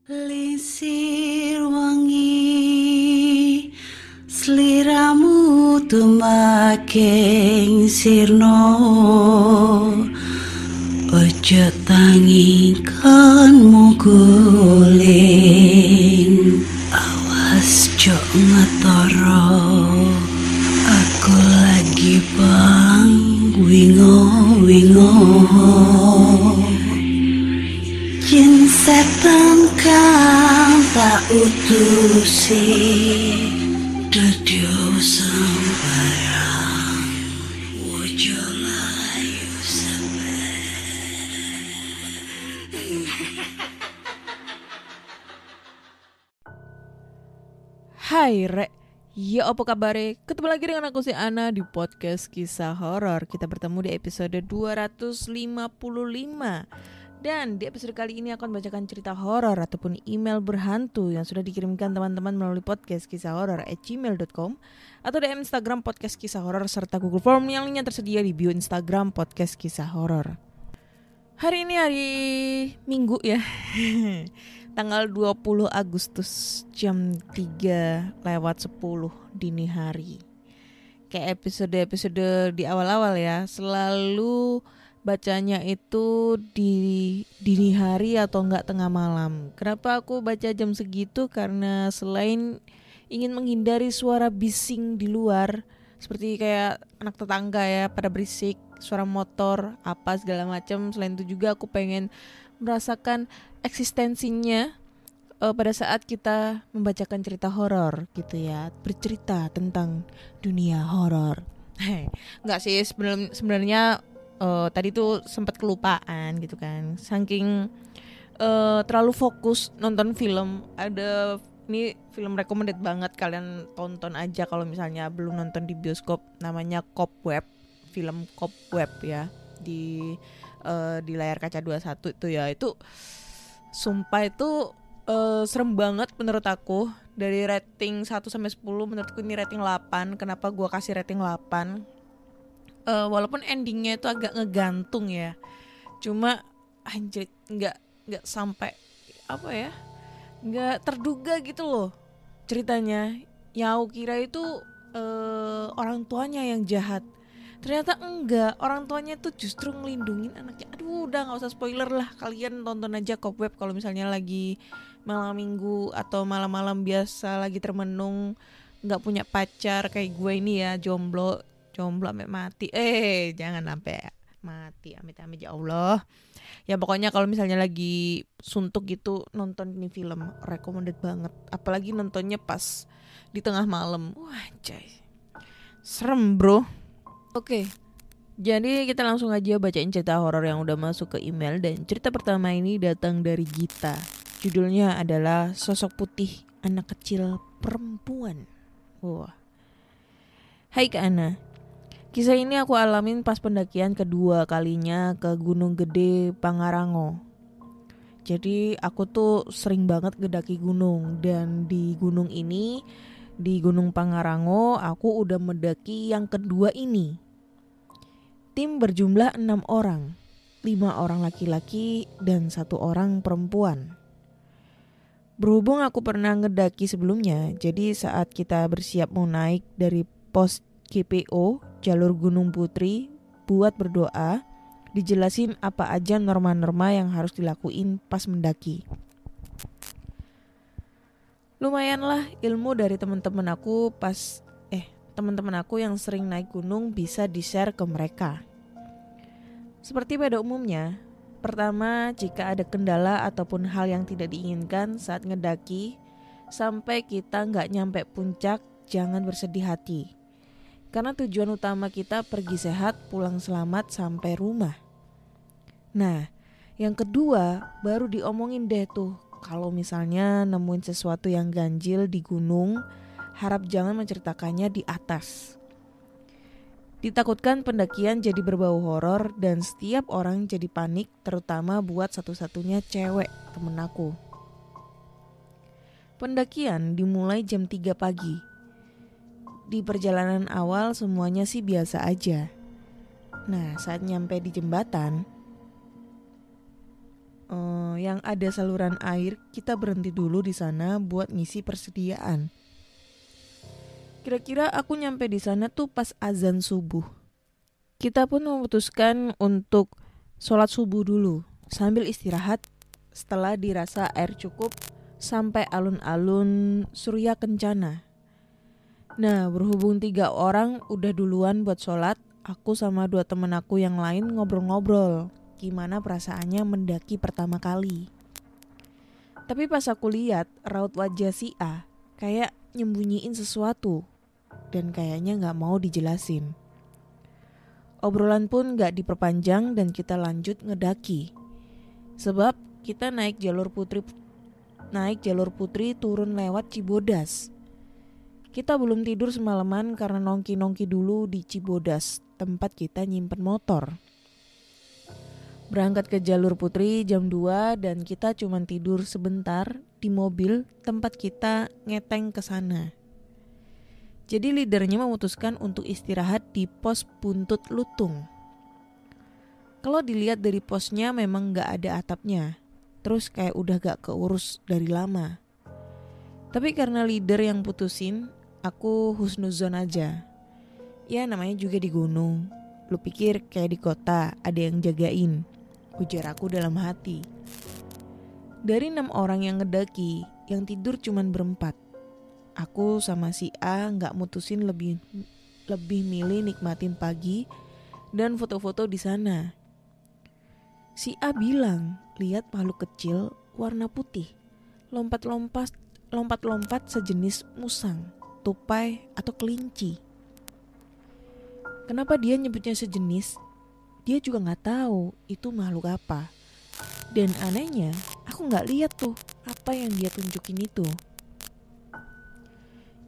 Lisir wangi sliramu tumaking sirno ojo tangi kanmu guling awas jo ngetoro aku lagi bang wingo Jin setan kang tak utusi Dadio sembarang Wojo layu sampai Hai Rek, ya apa kabare? Ketemu lagi dengan aku si Ana di podcast kisah horor. Kita bertemu di episode 255. Dan di episode kali ini akan bacakan cerita horor ataupun email berhantu yang sudah dikirimkan teman-teman melalui podcast kisah horor@gmail.com atau DM Instagram podcast kisah horor serta Google Form yang linknya tersedia di bio Instagram podcast kisah horor. Hari ini hari Minggu ya. Tanggal 20 Agustus jam 3:10 dini hari. Kayak episode-episode di awal-awal ya, selalu bacanya itu di dini hari atau enggak tengah malam. Kenapa aku baca jam segitu? Karena selain ingin menghindari suara bising di luar, seperti kayak anak tetangga ya pada berisik, suara motor, apa segala macam. Selain itu juga aku pengen merasakan eksistensinya pada saat kita membacakan cerita horor gitu ya, bercerita tentang dunia horor. Enggak sih, sebenarnya tadi tuh sempat kelupaan gitu kan, saking terlalu fokus nonton film. Ada ini film recommended banget, kalian tonton aja kalau misalnya belum nonton di bioskop, namanya Cobweb, film Cobweb ya, di layar kaca 21 itu ya. Itu sumpah itu serem banget menurut aku. Dari rating 1-10 menurutku ini rating 8. Kenapa gua kasih rating 8? Walaupun endingnya itu agak ngegantung ya, cuma anjir nggak sampai apa ya, nggak terduga gitu loh ceritanya. Yang aku kira itu orang tuanya yang jahat, ternyata enggak, orang tuanya tuh justru ngelindungin anaknya. Aduh, udah nggak usah spoiler lah, kalian tonton aja Cobweb kalau misalnya lagi malam minggu atau malam-malam biasa lagi termenung, nggak punya pacar kayak gue ini ya, jomblo sampai mati. Jangan sampai mati, amit-amit ya Allah. Ya pokoknya kalau misalnya lagi suntuk gitu, nonton ini film recommended banget. Apalagi nontonnya pas di tengah malam. Wah, anjay. Serem, bro. Oke. Jadi kita langsung aja bacain cerita horor yang udah masuk ke email. Dan cerita pertama ini datang dari Gita. Judulnya adalah Sosok Putih Anak Kecil Perempuan. Wah. Hai Kak Ana. Kisah ini aku alamin pas pendakian kedua kalinya ke Gunung Gede Pangarango. Jadi aku tuh sering banget ngedaki gunung. Dan di gunung ini, di Gunung Pangarango, aku udah mendaki yang kedua ini. Tim berjumlah 6 orang, 5 orang laki-laki dan 1 orang perempuan. Berhubung aku pernah ngedaki sebelumnya, jadi saat kita bersiap mau naik dari pos GPO, jalur Gunung Putri, buat berdoa, dijelasin apa aja norma-norma yang harus dilakuin pas mendaki. Lumayanlah ilmu dari teman-teman aku teman-teman aku yang sering naik gunung bisa di-share ke mereka. Seperti pada umumnya, pertama, jika ada kendala ataupun hal yang tidak diinginkan saat ngedaki, sampai kita nggak nyampe puncak, jangan bersedih hati. Karena tujuan utama kita pergi sehat, pulang selamat sampai rumah. Nah, yang kedua baru diomongin deh tuh. Kalau misalnya nemuin sesuatu yang ganjil di gunung, harap jangan menceritakannya di atas. Ditakutkan pendakian jadi berbau horor dan setiap orang jadi panik, terutama buat satu-satunya cewek temen aku. Pendakian dimulai jam 3 pagi. Di perjalanan awal semuanya sih biasa aja. Nah, saat nyampe di jembatan, yang ada saluran air, kita berhenti dulu di sana buat ngisi persediaan. Kira-kira aku nyampe di sana tuh pas azan subuh. Kita pun memutuskan untuk sholat subuh dulu sambil istirahat setelah dirasa air cukup sampai alun-alun Surya Kencana. Nah, berhubung 3 orang udah duluan buat sholat, aku sama 2 temen aku yang lain ngobrol-ngobrol gimana perasaannya mendaki pertama kali. Tapi pas aku lihat raut wajah si A kayak nyembunyiin sesuatu dan kayaknya gak mau dijelasin. Obrolan pun gak diperpanjang dan kita lanjut ngedaki. Sebab kita naik jalur putri turun lewat Cibodas. Kita belum tidur semalaman karena nongki-nongki dulu di Cibodas, tempat kita nyimpen motor. Berangkat ke jalur putri jam 2 dan kita cuma tidur sebentar di mobil tempat kita ngeteng ke sana. Jadi leadernya memutuskan untuk istirahat di pos Buntut Lutung. Kalau dilihat dari posnya memang gak ada atapnya, terus kayak udah gak keurus dari lama. Tapi karena leader yang putusin, aku husnuzon aja. Ya namanya juga di gunung. Lu pikir kayak di kota ada yang jagain, ujar aku dalam hati. Dari 6 orang yang ngedaki, yang tidur cuman berempat. Aku sama si A gak mutusin lebih milih nikmatin pagi dan foto-foto di sana. Si A bilang lihat makhluk kecil warna putih lompat-lompat sejenis musang, tupai atau kelinci. Kenapa dia nyebutnya sejenis? Dia juga gak tahu itu makhluk apa. Dan anehnya aku gak lihat tuh apa yang dia tunjukin itu.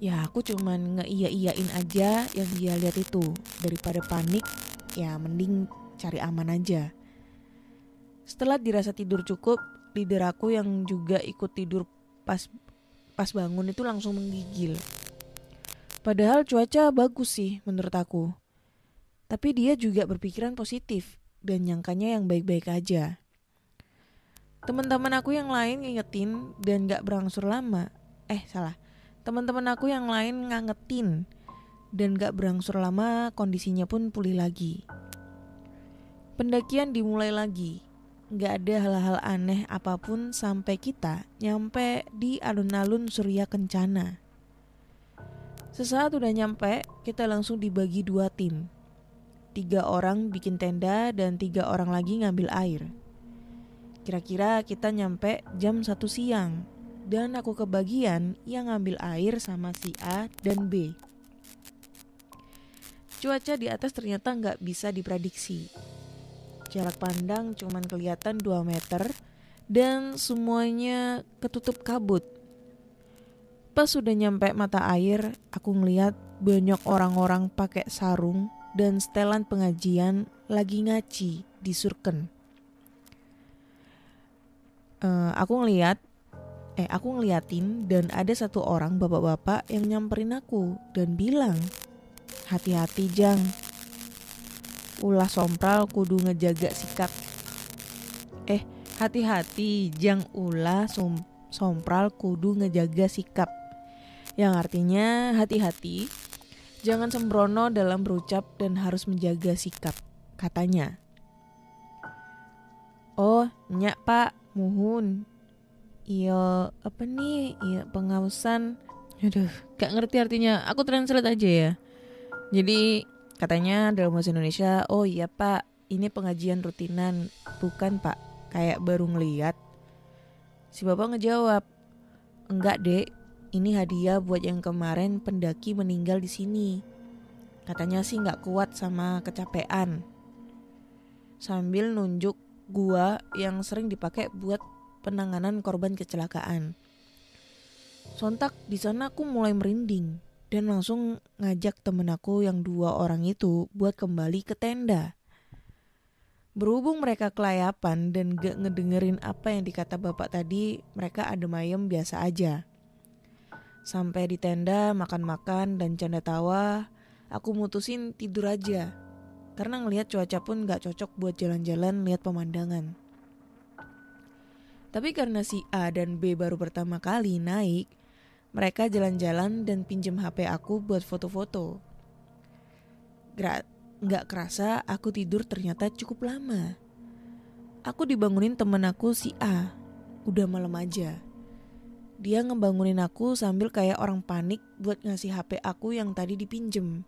Ya aku cuman ngeiya-iyain aja yang dia lihat itu. Daripada panik, ya mending cari aman aja. Setelah dirasa tidur cukup, leader aku yang juga ikut tidur pas bangun itu langsung menggigil. Padahal cuaca bagus sih menurut aku. Tapi dia juga berpikiran positif dan nyangkanya yang baik-baik aja. Teman-teman aku yang lain ngingetin dan gak berangsur lama. Teman-teman aku yang lain ngangetin dan gak berangsur lama kondisinya pun pulih lagi. Pendakian dimulai lagi. Gak ada hal-hal aneh apapun sampai kita nyampe di alun-alun Surya Kencana. Sesaat udah nyampe, kita langsung dibagi 2 tim. 3 orang bikin tenda dan 3 orang lagi ngambil air. Kira-kira kita nyampe jam 1 siang. Dan aku kebagian yang ngambil air sama si A dan B. Cuaca di atas ternyata gak bisa diprediksi. Jarak pandang cuman kelihatan 2 meter dan semuanya ketutup kabut. Pas sudah nyampe mata air, aku ngeliat banyak orang-orang pakai sarung dan setelan pengajian lagi ngaji di surken. Aku ngeliatin dan ada 1 orang bapak-bapak yang nyamperin aku dan bilang, "Hati-hati Jang, ulah sompral kudu ngejaga sikap." Hati-hati Jang, ulah sompral kudu ngejaga sikap. Yang artinya hati-hati, jangan sembrono dalam berucap dan harus menjaga sikap, katanya. Oh, nyak pak, muhun. Iya, apa nih? Iya, pengawasan. Aduh, gak ngerti artinya. Aku translate aja ya. Jadi, katanya dalam bahasa Indonesia, oh iya pak, ini pengajian rutinan. Bukan pak, kayak baru ngeliat. Si bapak ngejawab, enggak dek, ini hadiah buat yang kemarin pendaki meninggal di sini. Katanya sih gak kuat sama kecapean. Sambil nunjuk gua yang sering dipakai buat penanganan korban kecelakaan. Sontak di sana aku mulai merinding dan langsung ngajak temen aku yang 2 orang itu buat kembali ke tenda. Berhubung mereka kelayapan dan gak ngedengerin apa yang dikata bapak tadi, mereka adem ayem biasa aja. Sampai di tenda makan-makan dan canda tawa, aku mutusin tidur aja. Karena ngelihat cuaca pun gak cocok buat jalan-jalan lihat pemandangan. Tapi karena si A dan B baru pertama kali naik, mereka jalan-jalan dan pinjam HP aku buat foto-foto. Gak kerasa aku tidur ternyata cukup lama. Aku dibangunin temen aku si A. Udah malam aja. Dia ngebangunin aku sambil kayak orang panik buat ngasih HP aku yang tadi dipinjem.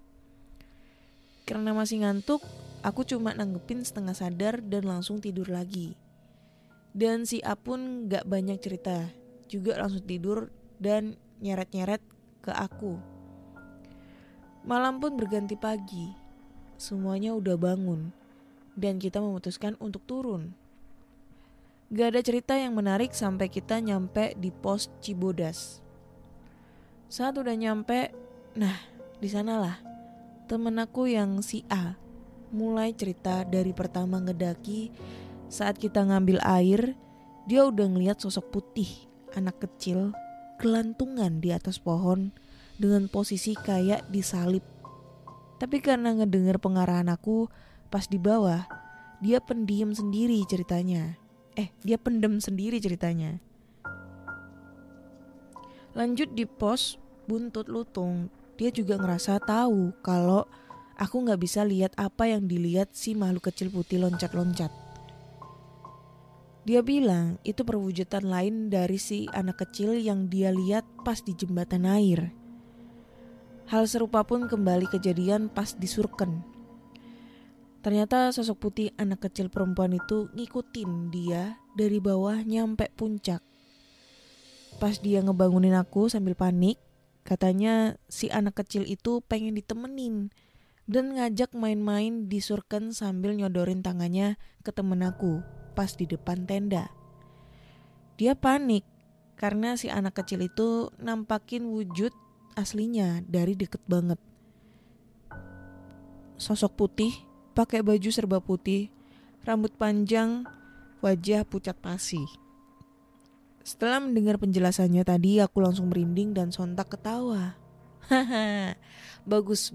Karena masih ngantuk, aku cuma nanggepin setengah sadar dan langsung tidur lagi. Dan si A pun gak banyak cerita, juga langsung tidur dan nyeret-nyeret ke aku. Malam pun berganti pagi, semuanya udah bangun, dan kita memutuskan untuk turun. Gak ada cerita yang menarik sampai kita nyampe di pos Cibodas. Saat udah nyampe, nah disanalah temen aku yang si A mulai cerita dari pertama ngedaki. Saat kita ngambil air, dia udah ngeliat sosok putih, anak kecil, gelantungan di atas pohon dengan posisi kayak disalib. Tapi karena ngedenger pengarahan aku pas di bawah, dia pendem sendiri ceritanya. Lanjut di pos Buntut Lutung, dia juga ngerasa tahu kalau aku gak bisa lihat apa yang dilihat si makhluk kecil putih loncat-loncat. Dia bilang itu perwujudan lain dari si anak kecil yang dia lihat pas di jembatan air. Hal serupa pun kembali kejadian pas di Surken. Ternyata sosok putih anak kecil perempuan itu ngikutin dia dari bawah nyampe puncak. Pas dia ngebangunin aku sambil panik, katanya si anak kecil itu pengen ditemenin dan ngajak main-main di Surken sambil nyodorin tangannya ke temen aku pas di depan tenda. Dia panik karena si anak kecil itu nampakin wujud aslinya dari deket banget. Sosok putih, pakai baju serba putih, rambut panjang, wajah pucat pasi. Setelah mendengar penjelasannya tadi, aku langsung merinding dan sontak ketawa. Haha, bagus.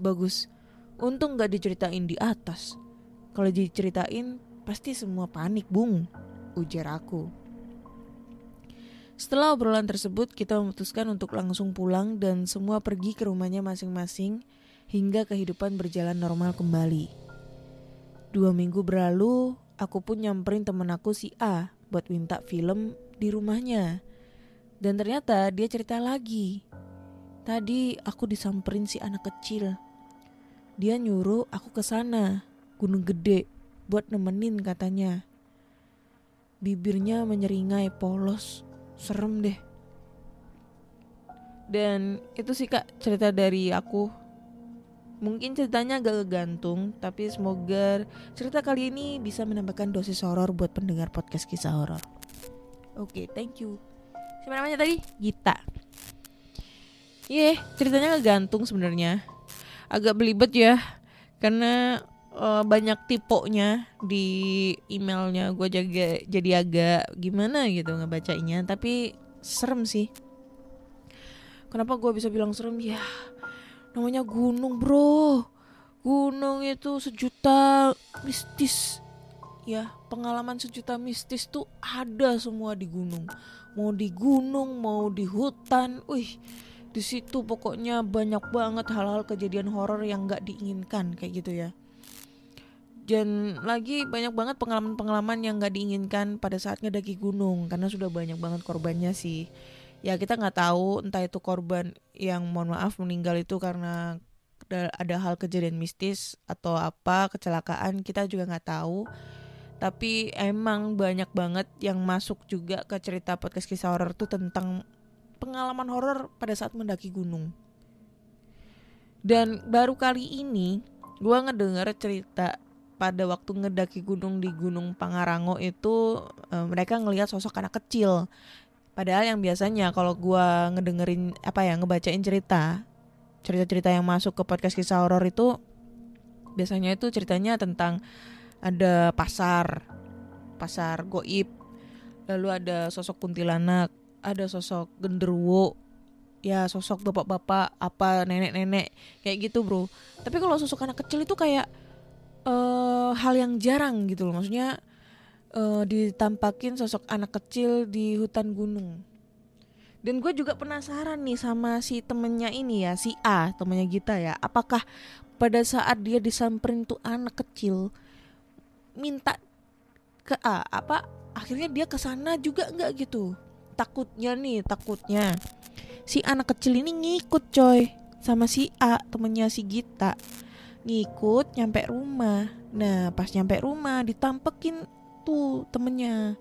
Untung gak diceritain di atas. Kalau diceritain pasti semua panik, Bung, ujar aku. Setelah obrolan tersebut, kita memutuskan untuk langsung pulang dan semua pergi ke rumahnya masing-masing hingga kehidupan berjalan normal kembali. 2 minggu berlalu, aku pun nyamperin temen aku si A buat minta film di rumahnya. Dan ternyata dia cerita lagi. Tadi aku disamperin si anak kecil. Dia nyuruh aku ke sana, Gunung Gede, buat nemenin katanya. Bibirnya menyeringai polos, serem deh. Dan itu sih Kak cerita dari aku. Mungkin ceritanya agak gantung, tapi semoga cerita kali ini bisa menambahkan dosis horor buat pendengar podcast kisah horor. Oke, thank you. Siapa namanya tadi? Gita. Ceritanya gantung sebenarnya. Agak belibet ya, karena banyak tipenya di emailnya. Gue jadi agak gimana gitu ngebacainya, tapi serem sih. Kenapa gue bisa bilang serem ya? Namanya gunung, bro. Gunung itu sejuta mistis. Ya, pengalaman sejuta mistis tuh ada semua di gunung. Mau di gunung, mau di hutan. Di situ pokoknya banyak banget hal-hal kejadian horor yang gak diinginkan kayak gitu ya. Dan lagi banyak banget pengalaman-pengalaman yang gak diinginkan pada saat ngedaki gunung, karena sudah banyak banget korbannya sih. Ya kita gak tahu entah itu korban yang mohon maaf meninggal itu karena ada hal kejadian mistis atau apa, kecelakaan, kita juga gak tahu. Tapi emang banyak banget yang masuk juga ke cerita podcast kisah horor tuh tentang pengalaman horor pada saat mendaki gunung. Dan baru kali ini gue ngedenger cerita pada waktu ngedaki gunung di Gunung Pangarango itu mereka ngelihat sosok anak kecil. Padahal yang biasanya kalau gue ngedengerin ngebacain cerita-cerita yang masuk ke podcast kisah horor itu biasanya itu ceritanya tentang ada pasar goib, lalu ada sosok kuntilanak, ada sosok genderuwo, ya sosok bapak-bapak, apa nenek-nenek kayak gitu bro. Tapi kalau sosok anak kecil itu kayak hal yang jarang gitu loh. Maksudnya ditampakin sosok anak kecil di hutan gunung. Dan gue juga penasaran nih sama si temennya ini ya, si A, temennya Gita ya. Apakah pada saat dia disamperin tuh anak kecil minta ke A, akhirnya dia ke sana juga nggak gitu? Takutnya si anak kecil ini ngikut coy sama si A, temennya si Gita. Ngikut nyampe rumah. Nah pas nyampe rumah ditampekin tuh temennya.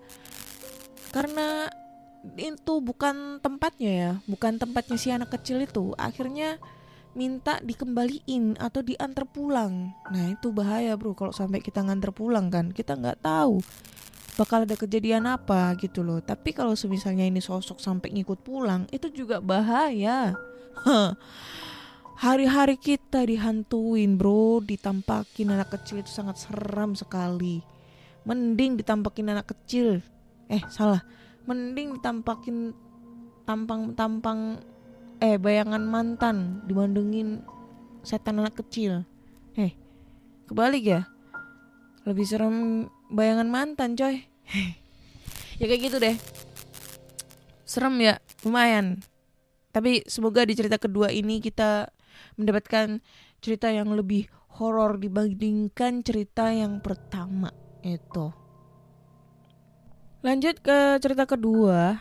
Karena itu bukan tempatnya si anak kecil itu. Akhirnya minta dikembaliin atau diantar pulang. Nah itu bahaya bro, kalau sampai kita nganter pulang kan, kita nggak tahu bakal ada kejadian apa gitu loh. Tapi kalau semisalnya ini sosok sampai ngikut pulang, itu juga bahaya. Hari-hari kita dihantuin bro, ditampakin anak kecil itu sangat seram sekali. Mending ditampakin anak kecil, mending ditampakin tampang bayangan mantan dibandingin setan anak kecil. Kebalik ya, lebih serem bayangan mantan coy. Ya kayak gitu deh, serem ya, lumayan. Tapi semoga di cerita kedua ini kita mendapatkan cerita yang lebih horor dibandingkan cerita yang pertama itu. Lanjut ke cerita kedua.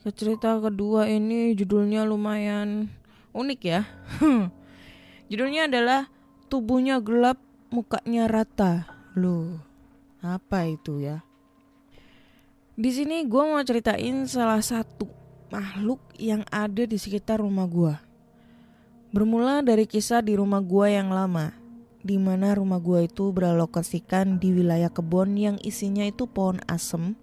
Cerita kedua ini judulnya lumayan unik ya. Judulnya adalah Tubuhnya Gelap, Mukanya Rata. Loh, apa itu ya? Di sini gue mau ceritain salah satu makhluk yang ada di sekitar rumah gue. Bermula dari kisah di rumah gue yang lama, di mana rumah gue itu beralokasikan di wilayah kebun yang isinya itu pohon asem,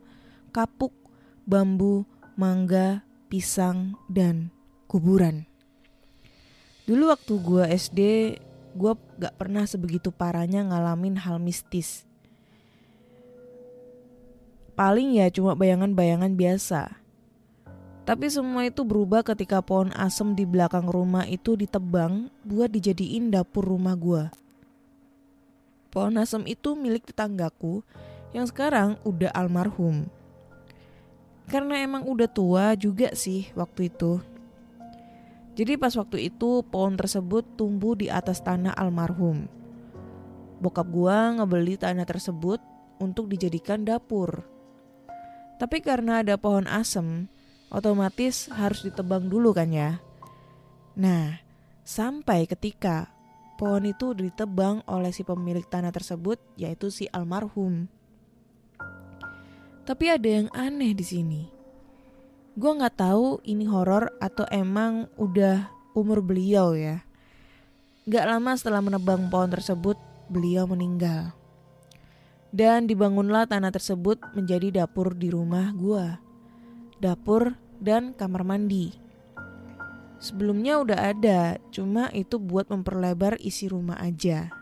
kapuk, bambu, mangga, pisang, dan kuburan. Dulu waktu gue SD, gue gak pernah sebegitu parahnya ngalamin hal mistis. Paling ya cuma bayangan-bayangan biasa. Tapi semua itu berubah ketika pohon asem di belakang rumah itu ditebang buat dijadiin dapur rumah gue. Pohon asem itu milik tetanggaku yang sekarang udah almarhum. Karena emang udah tua juga sih waktu itu. Jadi pas waktu itu pohon tersebut tumbuh di atas tanah almarhum. Bokap gua ngebeli tanah tersebut untuk dijadikan dapur. Tapi karena ada pohon asem, otomatis harus ditebang dulu kan ya. Nah, sampai ketika pohon itu ditebang oleh si pemilik tanah tersebut, yaitu si almarhum. Tapi ada yang aneh di sini. Gue nggak tahu ini horor atau emang udah umur beliau ya. Gak lama setelah menebang pohon tersebut, beliau meninggal. Dan dibangunlah tanah tersebut menjadi dapur di rumah gue. Dapur dan kamar mandi. Sebelumnya udah ada, cuma itu buat memperlebar isi rumah aja.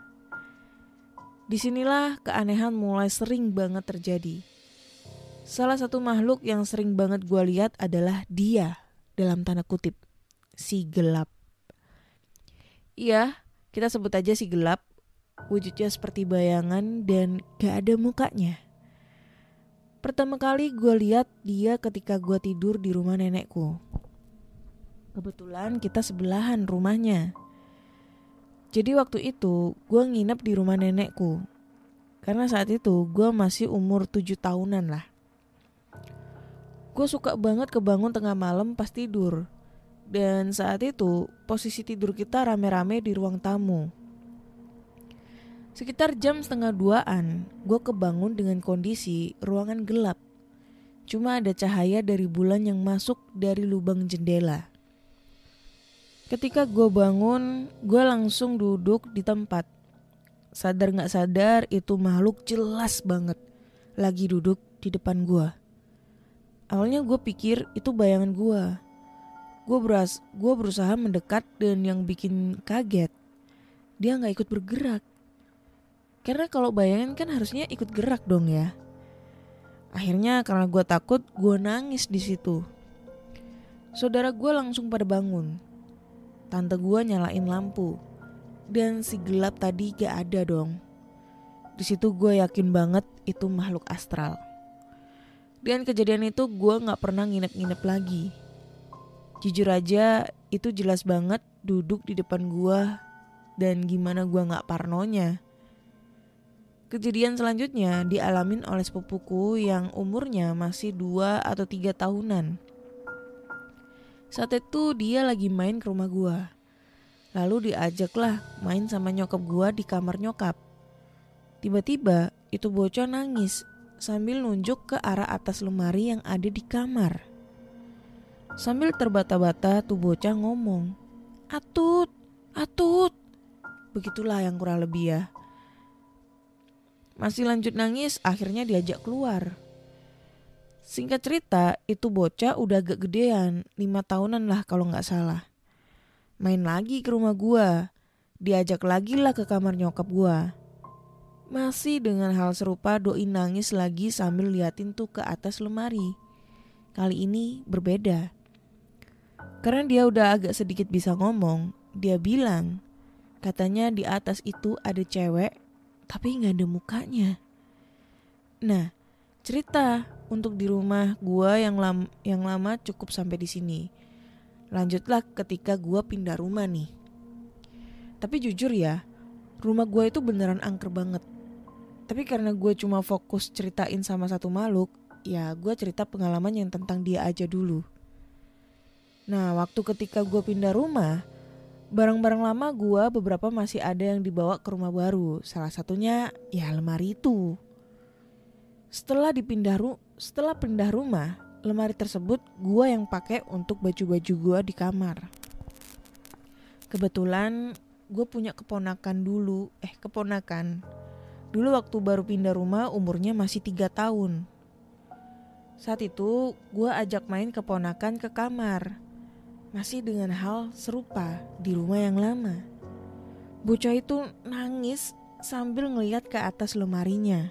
Disinilah keanehan mulai sering banget terjadi. Salah satu makhluk yang sering banget gue lihat adalah dia, dalam tanda kutip, si gelap. Iya, kita sebut aja si gelap. Wujudnya seperti bayangan dan gak ada mukanya. Pertama kali gue lihat dia ketika gue tidur di rumah nenekku. Kebetulan kita sebelahan rumahnya. Jadi waktu itu gue nginep di rumah nenekku. Karena saat itu gue masih umur 7 tahunan lah. Gue suka banget kebangun tengah malam pas tidur. Dan saat itu posisi tidur kita rame-rame di ruang tamu. Sekitar jam 1:30-an, gue kebangun dengan kondisi ruangan gelap. Cuma ada cahaya dari bulan yang masuk dari lubang jendela. Ketika gue bangun, gue langsung duduk di tempat. Sadar gak sadar itu makhluk jelas banget lagi duduk di depan gue. Awalnya gue pikir itu bayangan gue. Gue berusaha mendekat dan yang bikin kaget, dia gak ikut bergerak. Karena kalau bayangan kan harusnya ikut gerak dong ya. Akhirnya karena gue takut, gue nangis di situ. Saudara gue langsung pada bangun. Tante gue nyalain lampu. Dan si gelap tadi gak ada dong. Di situ gue yakin banget itu makhluk astral. Dengan kejadian itu gue gak pernah nginep-nginep lagi. Jujur aja itu jelas banget duduk di depan gue. Dan gimana gue gak parnonya. Kejadian selanjutnya dialamin oleh sepupuku yang umurnya masih 2 atau 3 tahunan. Saat itu dia lagi main ke rumah gue. Lalu diajaklah main sama nyokap gue di kamar nyokap. Tiba-tiba itu bocah nangis sambil nunjuk ke arah atas lemari yang ada di kamar. Sambil terbata-bata tuh bocah ngomong, "Atut, Atut." Begitulah yang kurang lebih ya. Masih lanjut nangis, akhirnya diajak keluar. Singkat cerita, itu bocah udah agak gedean, 5 tahunan lah kalau gak salah. Main lagi ke rumah gua, diajak lagi lah ke kamar nyokap gua. Masih dengan hal serupa doi nangis lagi sambil liatin tuh ke atas lemari. Kali ini berbeda. Karena dia udah agak sedikit bisa ngomong, dia bilang, katanya di atas itu ada cewek tapi gak ada mukanya. Nah, cerita untuk di rumah gua yang lama cukup sampai di sini. Lanjutlah ketika gua pindah rumah nih. Tapi jujur ya, rumah gua itu beneran angker banget. Tapi karena gue cuma fokus ceritain sama satu makhluk, ya gue cerita pengalaman yang tentang dia aja dulu. Nah, waktu ketika gue pindah rumah, barang-barang lama gue beberapa masih ada yang dibawa ke rumah baru. Salah satunya ya lemari itu. Setelah pindah rumah, lemari tersebut gue yang pakai untuk baju-baju gue di kamar. Kebetulan gue punya keponakan. Dulu waktu baru pindah rumah umurnya masih 3 tahun. Saat itu gue ajak main keponakan ke kamar. Masih dengan hal serupa di rumah yang lama. Bocah itu nangis sambil ngeliat ke atas lemarinya.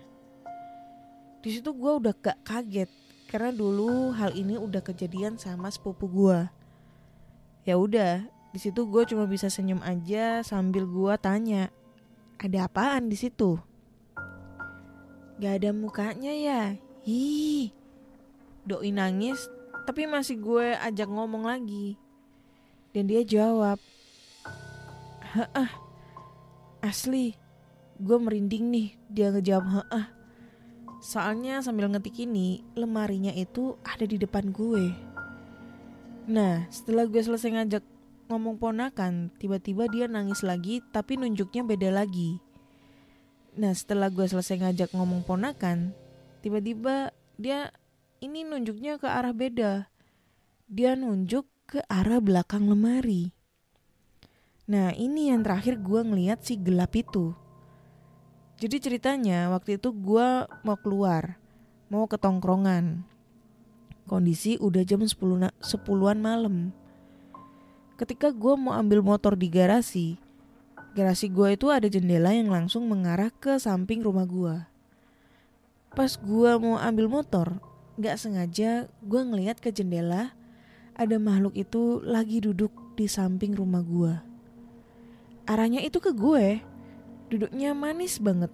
Di situ gue udah gak kaget karena dulu hal ini udah kejadian sama sepupu gue. Ya udah, di situ gue cuma bisa senyum aja sambil gue tanya, "Ada apaan di situ?" "Gak ada mukanya ya." "Ih." Doi nangis tapi masih gue ajak ngomong lagi. Dan dia jawab, "Heeh." Asli, gue merinding nih dia ngejawab heeh. Soalnya sambil ngetik ini, lemarinya itu ada di depan gue. Nah, setelah gue selesai ngajak ngomong ponakan, tiba-tiba dia nangis lagi tapi nunjuknya beda lagi. Nah, setelah gue selesai ngajak ngomong ponakan, tiba-tiba dia ini nunjuknya ke arah beda. Dia nunjuk ke arah belakang lemari. Nah, ini yang terakhir gue ngeliat si gelap itu. Jadi ceritanya waktu itu gue mau keluar, mau ke tongkrongan. Kondisi udah jam 10-an malam. Ketika gue mau ambil motor di garasi gue itu ada jendela yang langsung mengarah ke samping rumah gue. Pas gue mau ambil motor, gak sengaja gue ngeliat ke jendela, ada makhluk itu lagi duduk di samping rumah gue. Arahnya itu ke gue, duduknya manis banget.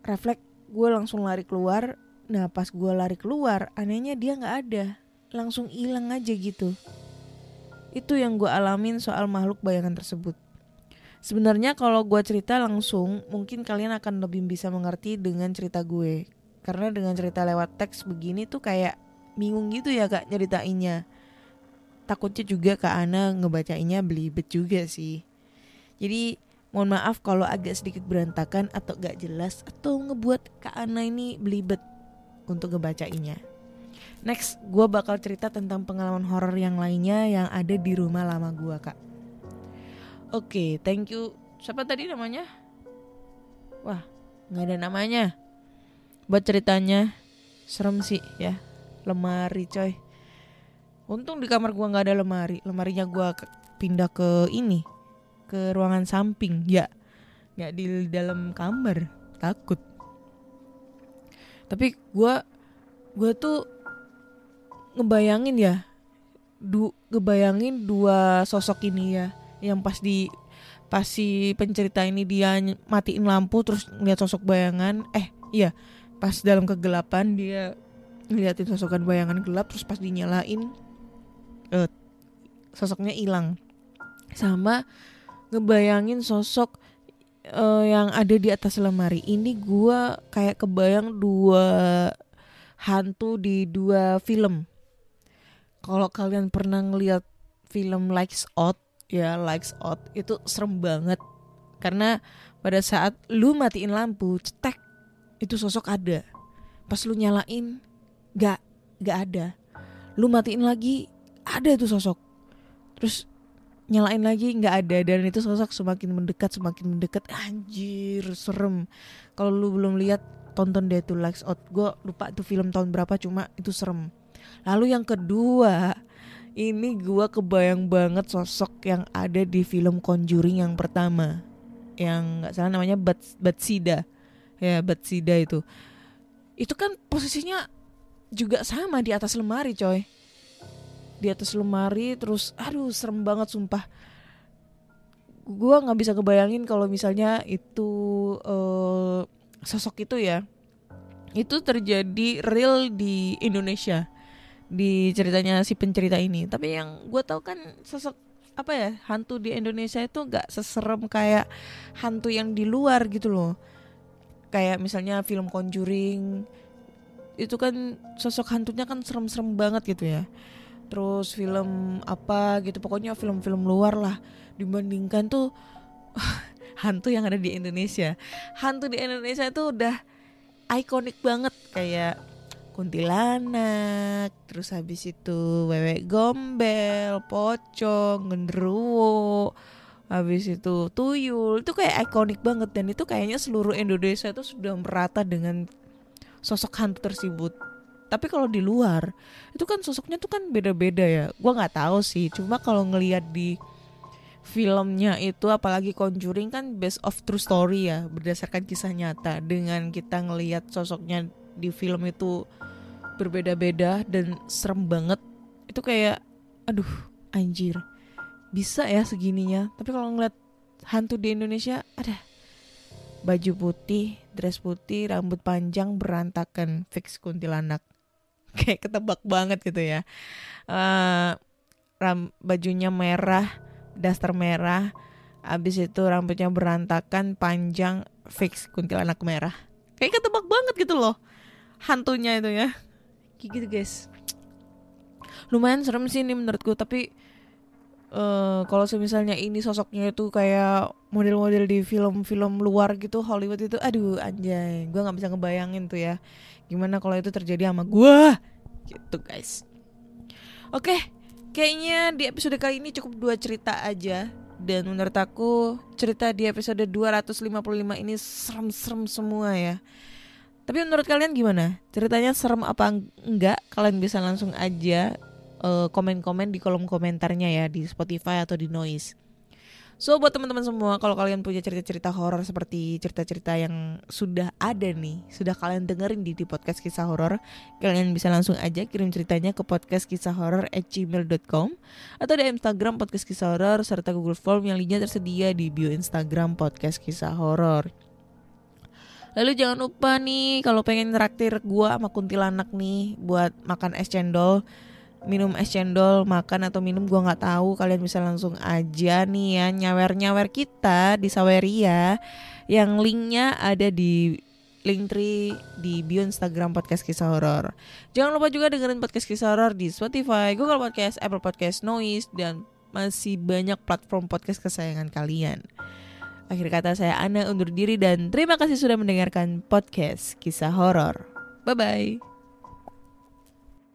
Refleks gue langsung lari keluar. Nah, pas gue lari keluar, anehnya dia gak ada, langsung hilang aja gitu. Itu yang gue alamin soal makhluk bayangan tersebut. Sebenarnya kalau gue cerita langsung, mungkin kalian akan lebih bisa mengerti dengan cerita gue. Karena dengan cerita lewat teks begini tuh kayak bingung gitu ya Kak nyeritainnya. Takutnya juga Kak Ana ngebacainnya belibet juga sih. Jadi mohon maaf kalau agak sedikit berantakan atau gak jelas atau ngebuat Kak Ana ini belibet untuk ngebacainnya. Next, gue bakal cerita tentang pengalaman horor yang lainnya yang ada di rumah lama gue Kak. Oke, thank you. Siapa tadi namanya? Wah, gak ada namanya. Buat ceritanya, serem sih ya. Lemari coy. Untung di kamar gua gak ada lemari. Lemarinya gua pindah ke ini, ke ruangan samping. Ya, gak di dalam kamar. Takut. Tapi gua tuh ngebayangin ya, ngebayangin dua sosok ini ya, yang pas pas si pencerita ini dia matiin lampu terus ngeliat sosok bayangan. Iya, pas dalam kegelapan dia ngeliatin sosokan bayangan gelap, terus pas dinyalain sosoknya hilang. Sama ngebayangin sosok yang ada di atas lemari. Ini gua kayak kebayang 2 hantu di 2 film. Kalau kalian pernah ngeliat film Lights Out, ya Lights Out itu serem banget. Karena pada saat lu matiin lampu, cetek, itu sosok ada. Pas lu nyalain, gak ada. Lu matiin lagi, ada tuh sosok. Terus nyalain lagi, gak ada. Dan itu sosok semakin mendekat. Anjir, serem. Kalau lu belum lihat, tonton deh tuh Lights Out. Gue lupa tuh film tahun berapa, cuma itu serem. Lalu yang kedua, ini gue kebayang banget sosok yang ada di film Conjuring yang pertama, yang nggak salah namanya Bathsheba. Ya, Bathsheba itu kan posisinya juga sama di atas lemari, coy. Di atas lemari, terus aduh serem banget sumpah. Gue nggak bisa kebayangin kalau misalnya itu sosok itu ya, itu terjadi real di Indonesia, di ceritanya si pencerita ini. Tapi yang gue tahu kan sosok hantu di Indonesia itu gak seserem kayak hantu yang di luar gitu loh. Kayak misalnya film Conjuring, itu kan sosok hantunya kan serem-serem banget gitu ya. Terus film apa gitu, pokoknya film-film luar lah. Dibandingkan tuh hantu yang ada di Indonesia. Hantu di Indonesia itu udah ikonik banget, kayak kuntilanak, terus habis itu wewe gombel, pocong, genderuwo, habis itu tuyul. Itu kayak ikonik banget, dan itu kayaknya seluruh Indonesia itu sudah merata dengan sosok hantu tersebut. Tapi kalau di luar itu kan sosoknya tuh kan beda-beda ya. Gua nggak tahu sih, cuma kalau ngelihat di filmnya itu, apalagi Conjuring kan based of true story ya, berdasarkan kisah nyata. Dengan kita ngelihat sosoknya di film itu berbeda-beda dan serem banget, itu kayak aduh anjir, bisa ya segininya. Tapi kalau ngeliat hantu di Indonesia, ada baju putih, dress putih, rambut panjang berantakan, fix kuntilanak. Kayak ketebak banget gitu ya. Bajunya merah, daster merah, abis itu rambutnya berantakan, panjang, fix kuntilanak merah. Kayak ketebak banget gitu loh hantunya itu ya. Kayak gitu guys. Lumayan serem sih ini menurutku. Tapi kalau misalnya ini sosoknya itu kayak model-model di film-film luar gitu, Hollywood itu, aduh anjay, gue gak bisa ngebayangin tuh ya gimana kalau itu terjadi sama gue gitu guys. Oke, kayaknya di episode kali ini cukup 2 cerita aja. Dan menurut aku cerita di episode 255 ini serem-serem semua ya. Tapi menurut kalian gimana? Ceritanya serem apa enggak? Kalian bisa langsung aja komen-komen di kolom komentarnya ya, di Spotify atau di Noise. So buat teman-teman semua, kalau kalian punya cerita-cerita horor seperti cerita-cerita yang sudah ada nih, sudah kalian dengerin di podcast kisah horor, kalian bisa langsung aja kirim ceritanya ke podcastkisahhoror@gmail.com atau di Instagram podcast kisah horor serta Google Form yang linknya tersedia di bio Instagram podcast kisah horor. Lalu jangan lupa nih, kalau pengen traktir gua sama kuntilanak nih buat makan es cendol, minum es cendol, makan atau minum gua nggak tahu, kalian bisa langsung aja nih ya nyawer kita di Saweria, yang linknya ada di Linktree di bio Instagram podcast kisah horor. Jangan lupa juga dengerin podcast kisah horor di Spotify, Google Podcast, Apple Podcast, Noise, dan masih banyak platform podcast kesayangan kalian. Akhir kata saya Ana undur diri dan terima kasih sudah mendengarkan podcast kisah horor. Bye bye.